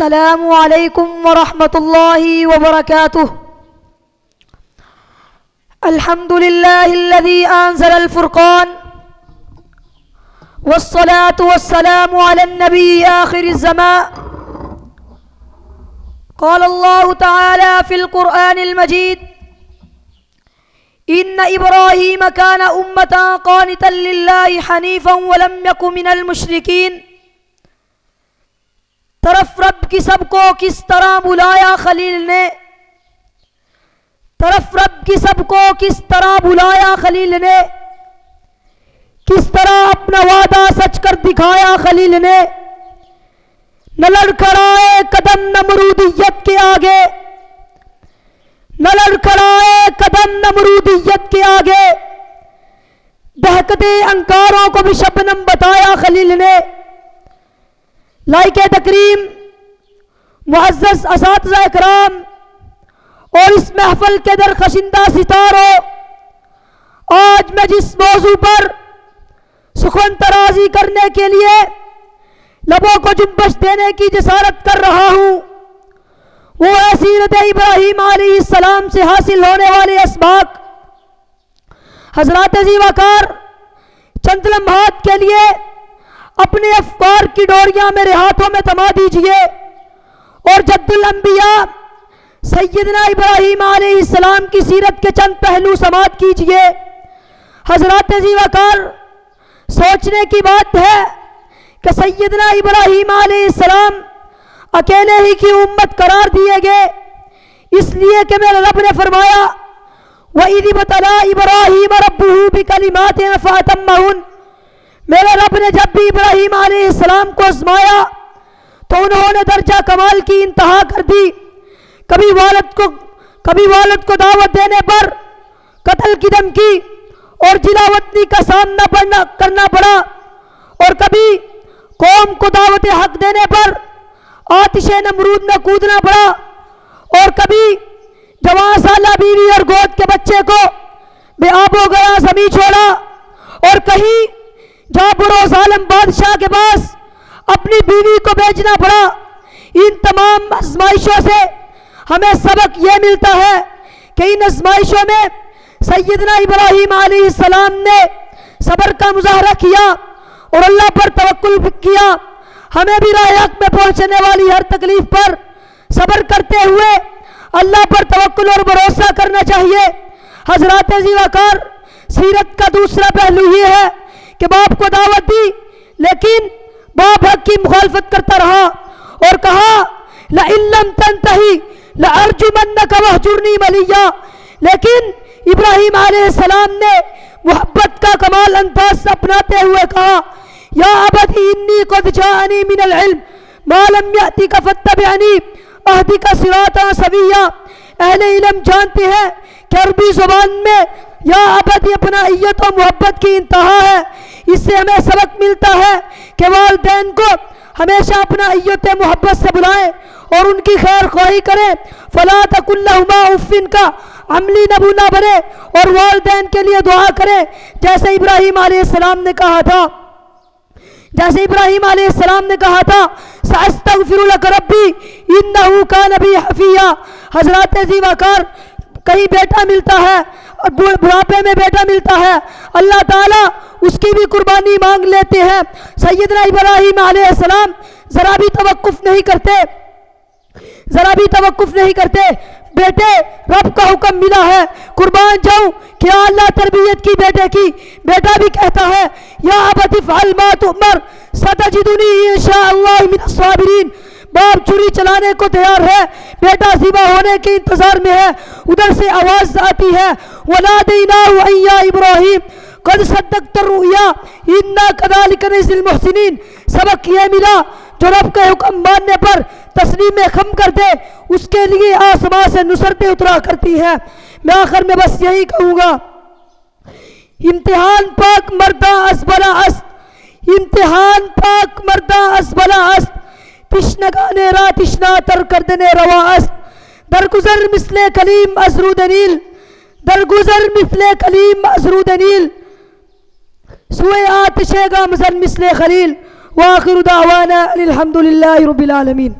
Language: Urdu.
السلام علیکم ورحمۃ اللہ وبرکاتہ۔ الحمد للہ الذی انزل الفرقان والصلاة والسلام علی النبی آخر الزمان۔ قال اللہ تعالی فی القرآن المجید ان ابراہیم کان امتا قانتا للہ حنیفا ولم یک من المشرکین۔ طرف رب کی سب کو کس طرح بلایا خلیل نے، طرف رب کی سب کو کس طرح بلایا خلیل نے، کس طرح اپنا وعدہ سچ کر دکھایا خلیل نے۔ نہ لڑکھڑائے قدم نمرودیت کے آگے، نہ لڑکھڑائے قدم نمرودیت کے آگے، دہکتے انکاروں کو بھی شبنم بتایا خلیل نے۔ لائق تکریم معزز اساتذہ اکرام اور اس محفل کے درخشندہ ستاروں، آج میں جس موضوع پر سخن ترازی کرنے کے لیے لبوں کو جنبش دینے کی جسارت کر رہا ہوں، وہ ہے سیرت ابراہیم علیہ السلام سے حاصل ہونے والے اسباق۔ حضرات ذی وقار چند لمحات کے لیے اپنے افکار کی ڈوریاں میرے ہاتھوں میں تھما دیجئے اور جد الانبیاء سیدنا ابراہیم علیہ السلام کی سیرت کے چند پہلو سماعت کیجئے۔ حضرات ذی وقار سوچنے کی بات ہے کہ سیدنا ابراہیم علیہ السلام اکیلے ہی کی امت قرار دیے گئے، اس لیے کہ میرے رب نے فرمایا وَإِذِ ابْتَلَىٰ إِبْرَاهِيمَ رَبُّهُ بِكَلِمَاتٍ فَأَتَمَّهُنَّ۔ میرے رب نے جب بھی ابراہیم علیہ السلام کو آزمایا تو انہوں نے درجہ کمال کی انتہا کر دی۔ کبھی والد کو دعوت دینے پر قتل کی دھمکی اور جلا وطنی کا سامنا کرنا پڑا، اور کبھی قوم کو دعوت حق دینے پر آتش نمرود میں کودنا پڑا، اور کبھی جوان سالہ بیوی اور گود کے بچے کو بے آب و گیا زمین چھوڑا، اور کہیں جابر و ظالم بادشاہ کے پاس اپنی بیوی کو بھیجنا پڑا۔ ان تمام آزمائشوں سے ہمیں سبق یہ ملتا ہے کہ ان آزمائشوں میں سیدنا ابراہیم علیہ السلام نے صبر کا مظاہرہ کیا اور اللہ پر توکل کیا۔ ہمیں بھی راہ حق میں پہنچنے والی ہر تکلیف پر صبر کرتے ہوئے اللہ پر توکل اور بھروسہ کرنا چاہیے۔ حضرات ذی وقار سیرت کا دوسرا پہلو یہ ہے کہ باپ کو دعوت دی لیکن باپ حق کی مخالفت کرتا رہا اور کہا لَإِن لَّمْ تَنْتَهِ لَأَرْجُمَنَّكَ وَاهْجُرْنِي مَلِيًّا۔ لیکن ابراہیم علیہ السلام نے محبت کا کمال انداز اپناتے ہوئے کہا یا ابت انی قد جاءنی من العلم ما لم یأتک فاتبعنی اہدک صراطا سویا۔ اہل علم جانتے ہیں کہ عربی زبان میں یا ابد اپنائیت و محبت کی انتہا ہے۔ اس سے ہمیں سبق ملتا ہے کہ والدین کو ہمیشہ اپنائیت محبت سے بلائیں اور ان کی خیر خواہی کریں۔ فلا تقل لہما اف کا عملی نمونہ بنے اور والدین کے لیے دعا کریں جیسے ابراہیم علیہ السلام نے کہا تھا، سأستغفر لک ربی انہ کان بی حفیہ۔ حضرات ذی وقار کہیں بیٹا ملتا ہے اور بڑھاپے میں بیٹا ملتا ہے، اللہ تعالیٰ اس کی بھی قربانی مانگ لیتے ہیں۔ سیدنا ابراہیم علیہ السلام ذرا بھی توقف نہیں کرتے، بیٹے رب کا حکم ملا ہے قربان جاؤں، کیا اللہ تربیت کی بیٹے کی؟ بیٹا بھی کہتا ہے یا ابت افعل ما تؤمر ستجدنی انشاء اللہ من الصابرین۔ باپ چھری چلانے کو تیار ہے، بیٹا ذبح ہونے کے انتظار میں ہے، ادھر سے آواز آتی ہے وَنَادَيْنَاهُ أَن يَا إِبْرَاهِيمُ قَدْ صَدَّقْتَ الرُّؤْيَا إِنَّا كَذَلِكَ نَجْزِي الْمُحْسِنِينَ۔ سبق یہ ملا جو رب کا حکم ماننے پر تسلیم خم کر دے اس کے لیے آسمان سے نصرتیں اترا کرتی ہے۔ میں آخر میں بس یہی کہوں گا امتحان پاک مردہ از بلا است، امتحان پاک مردہ از بلا است، تشنگان را تشنا تر کردن روا است، درگذر مثل کلیم از رود نیل، درگذر مثل کلیم از رود نیل، سوئے آتشے گا مزن مثل خلیل۔ وآخر دعوانا الحمد للہ رب العالمین۔